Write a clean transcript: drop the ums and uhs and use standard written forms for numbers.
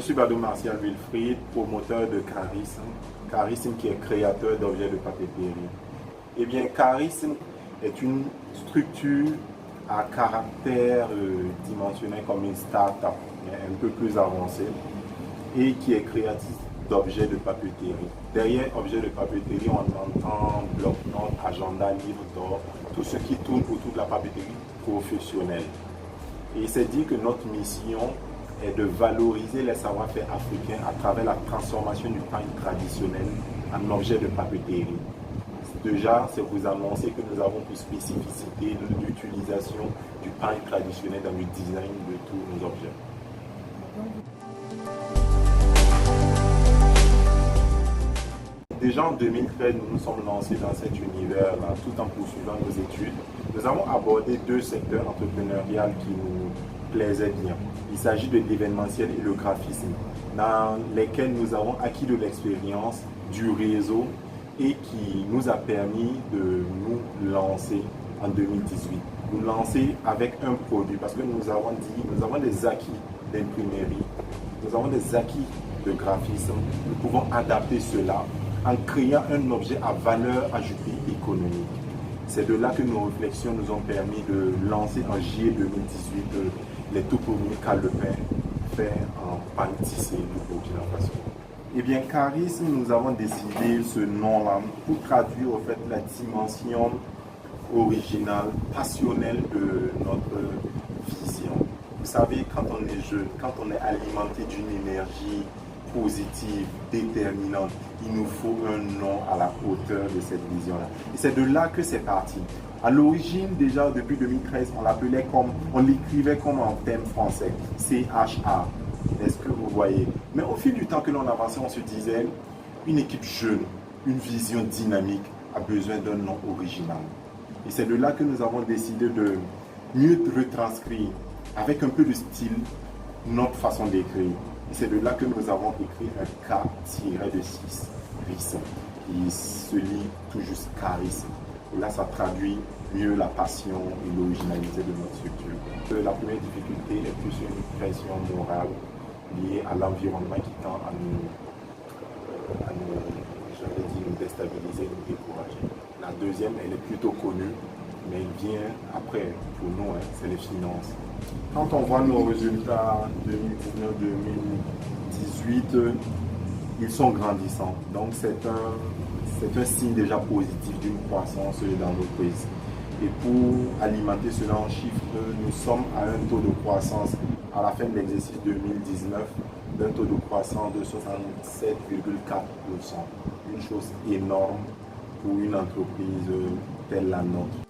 suis Bado Martial Wilfried, promoteur de Charisme. Charisme qui est créateur d'objets de papeterie. Eh bien, Charisme est une structure à caractère dimensionné comme une start-up, un peu plus avancée, et qui est créatrice d'objets de papeterie. Derrière objets de papeterie, on entend bloc-notes, agenda, livre d'or, tout ce qui tourne autour de la papeterie professionnelle. Et c'est dit que notre mission est de valoriser les savoir-faire africains à travers la transformation du pain traditionnel en objet de papeterie. Déjà, c'est vous annoncer que nous avons pour spécificité l'utilisation du pain traditionnel dans le design de tous nos objets. Déjà en 2013, nous nous sommes lancés dans cet univers-là, tout en poursuivant nos études. Nous avons abordé deux secteurs entrepreneuriaux qui nous plaisaient bien. Il s'agit de l'événementiel et le graphisme, dans lesquels nous avons acquis de l'expérience, du réseau et qui nous a permis de nous lancer en 2018. Nous lancer avec un produit parce que nous avons des acquis d'imprimerie, nous avons des acquis de graphisme. Nous pouvons adapter cela en créant un objet à valeur ajoutée économique. C'est de là que nos réflexions nous ont permis de lancer en juillet 2018 les tout premiers calepins faits en pain tissé du Burkina Faso. Eh bien, Charisme, nous avons décidé ce nom-là pour traduire en fait la dimension originale, passionnelle de notre vision. Vous savez, quand on est jeune, quand on est alimenté d'une énergie positive, déterminante, il nous faut un nom à la hauteur de cette vision-là. Et c'est de là que c'est parti. À l'origine, déjà depuis 2013, on l'écrivait comme en thème français, CHA. Est-ce que vous voyez? Mais au fil du temps que l'on avançait, on se disait, une équipe jeune, une vision dynamique a besoin d'un nom original. Et c'est de là que nous avons décidé de mieux retranscrire, avec un peu de style, notre façon d'écrire. Et c'est de là que nous avons écrit un K-6, risme, qui se lit tout juste charisme. Et là, ça traduit mieux la passion et l'originalité de notre structure. La première difficulté est plus une pression morale liée à l'environnement qui tend à nous déstabiliser, nous décourager. La deuxième, elle est plutôt connue, mais elle vient après, pour nous, c'est les finances. Quand on voit nos résultats 2019-2018, ils sont grandissants. Donc c'est un signe déjà positif d'une croissance dans l'entreprise. Et pour alimenter cela en chiffres, nous sommes à un taux de croissance à la fin de l'exercice 2019 d'un taux de croissance de 67,4%. Une chose énorme pour une entreprise telle la nôtre.